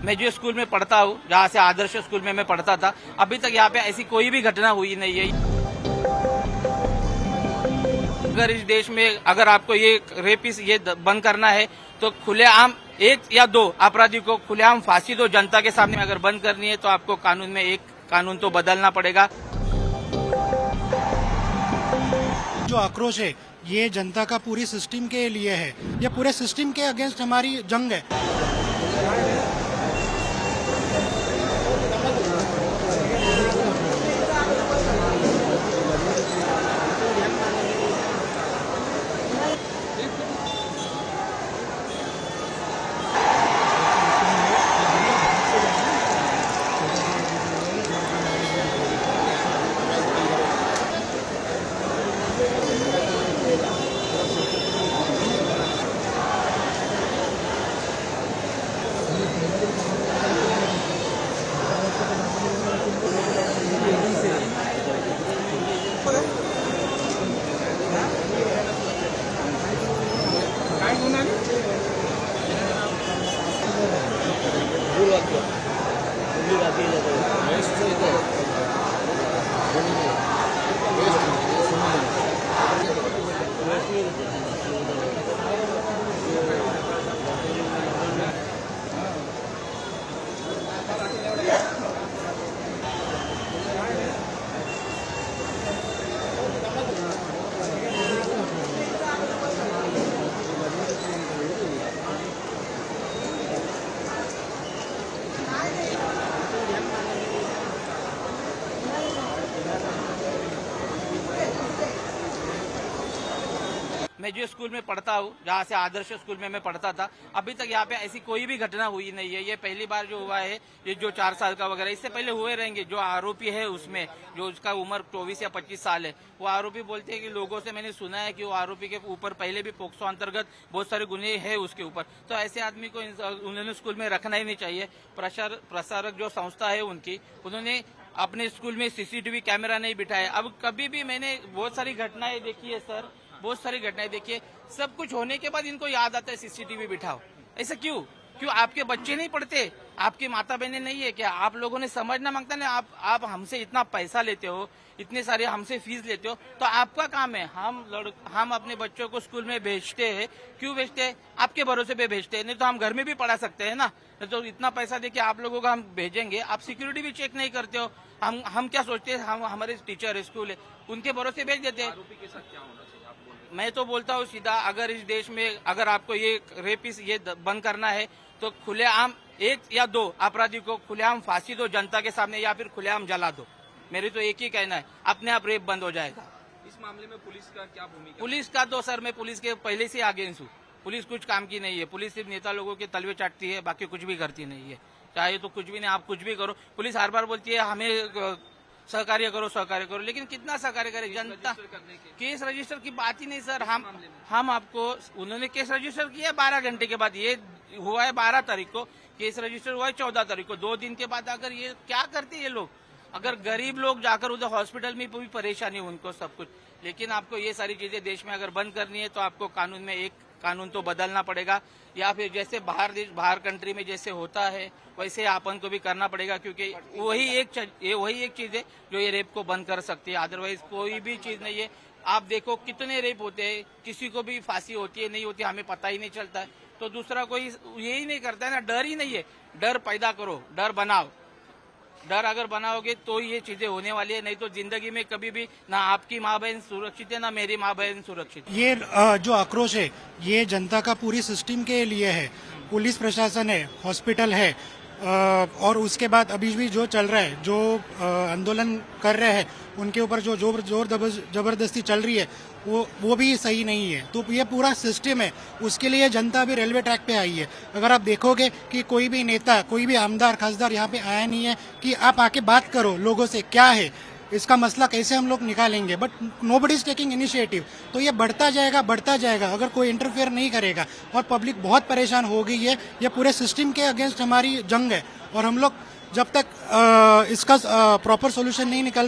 मैं जो स्कूल में पढ़ता हूँ, जहाँ से आदर्श स्कूल में मैं पढ़ता था, अभी तक यहाँ पे ऐसी कोई भी घटना हुई नहीं है। अगर इस देश में अगर आपको ये रेपिस ये बंद करना है तो खुलेआम 1 या 2 अपराधी को खुलेआम फांसी दो जनता के सामने। अगर बंद करनी है तो आपको कानून में एक कानून तो बदलना पड़ेगा। जो आक्रोश है ये जनता का पूरी सिस्टम के लिए है, ये पूरे सिस्टम के अगेंस्ट हमारी जंग है। मैं जो स्कूल में पढ़ता हूँ, जहाँ से आदर्श स्कूल में मैं पढ़ता था, अभी तक यहाँ पे ऐसी कोई भी घटना हुई नहीं है। ये पहली बार जो हुआ है, ये जो 4 साल का वगैरह, इससे पहले हुए रहेंगे। जो आरोपी है उसमें, जो उसका उम्र 24 या 25 साल है, वो आरोपी बोलते हैं कि लोगों से मैंने सुना है कि वो आरोपी के ऊपर पहले भी पोक्सो अंतर्गत बहुत सारे गुने हैं उसके ऊपर। तो ऐसे आदमी को उन्होंने स्कूल में रखना ही नहीं चाहिए। प्रसारक जो संस्था है उनकी, उन्होंने अपने स्कूल में सीसीटीवी कैमरा नहीं बिठाया। अब कभी भी मैंने बहुत सारी घटनाएं देखी है सर, बहुत सारी घटनाएं देखिए। सब कुछ होने के बाद इनको याद आता है सीसीटीवी बिठाओ। ऐसा क्यों? आपके बच्चे नहीं पढ़ते? आपकी माता बहनें नहीं है क्या? आप लोगों ने समझना मांगता ना, आप हमसे इतना पैसा लेते हो, इतने सारे हमसे फीस लेते हो, तो आपका काम है। हम अपने बच्चों को स्कूल में भेजते हैं। क्यों भेजते हैं? आपके भरोसे पे भेजते हैं। नहीं तो हम घर में भी पढ़ा सकते हैं ना। तो इतना पैसा देके आप लोगों को हम भेजेंगे, आप सिक्योरिटी भी चेक नहीं करते हो। हम क्या सोचते हैं, हम हमारे टीचर स्कूल है, उनके भरोसे भेज देते हैं। आरोपी के साथ क्या होना चाहिए आप बोल रहे हैं? मैं तो बोलता हूँ सीधा, अगर इस देश में अगर आपको ये रेपिस ये बंद करना है तो खुलेआम 1 या 2 अपराधी को खुलेआम फांसी दो जनता के सामने, या फिर खुलेआम जला दो। मेरी तो एक ही कहना है, अपने आप रेप बंद हो जाएगा। इस मामले में पुलिस का क्या भूमिका? पुलिस का तो सर मैं पुलिस के पहले से अगेंस्ट हूँ। पुलिस कुछ काम की नहीं है। पुलिस सिर्फ नेता लोगों के तलवे चाटती है, बाकी कुछ भी करती नहीं है। चाहे तो कुछ भी नहीं, आप कुछ भी करो। पुलिस हर बार बोलती है हमें सहकार्य करो, लेकिन कितना सहकार्य करे जनता? केस रजिस्टर की बात ही नहीं सर। हम आपको, उन्होंने केस रजिस्टर किया 12 घंटे के बाद। ये हुआ है 12 तारीख को, केस रजिस्टर हुआ है 14 तारीख को। 2 दिन के बाद अगर ये क्या करते ये लोग? अगर गरीब लोग जाकर उधर हॉस्पिटल में भी परेशानी उनको सब कुछ। लेकिन आपको ये सारी चीजें देश में अगर बंद करनी है तो आपको कानून में एक कानून तो बदलना पड़ेगा, या फिर जैसे बाहर कंट्री में जैसे होता है वैसे अपन को भी करना पड़ेगा। क्योंकि वही एक चीज है जो ये रेप को बंद कर सकती है। अदरवाइज कोई भी चीज नहीं है। आप देखो कितने रेप होते हैं, किसी को भी फांसी होती है नहीं होती हमें पता ही नहीं चलता है। तो दूसरा कोई यही नहीं करता है ना, डर ही नहीं है। डर पैदा करो, डर बनाओ। डर अगर बनाओगे तो ये चीजें होने वाली है, नहीं तो जिंदगी में कभी भी ना आपकी माँ बहन सुरक्षित है, ना मेरी माँ बहन सुरक्षित। ये जो आक्रोश है ये जनता का पूरी सिस्टम के लिए है। पुलिस प्रशासन है, हॉस्पिटल है, और उसके बाद अभी भी जो चल रहा है, जो आंदोलन कर रहे हैं उनके ऊपर जो जोर जबरदस्ती चल रही है वो भी सही नहीं है। तो ये पूरा सिस्टम है, उसके लिए जनता भी रेलवे ट्रैक पे आई है। अगर आप देखोगे कि कोई भी नेता, कोई भी आमदार खासदार यहाँ पे आया नहीं है कि आप आके बात करो लोगों से, क्या है इसका मसला, कैसे हम लोग निकालेंगे, but nobody is taking initiative. तो ये बढ़ता जाएगा अगर कोई इंटरफेयर नहीं करेगा। और पब्लिक बहुत परेशान हो गई है। ये पूरे सिस्टम के अगेंस्ट हमारी जंग है, और हम लोग जब तक इसका प्रॉपर सोल्यूशन नहीं निकल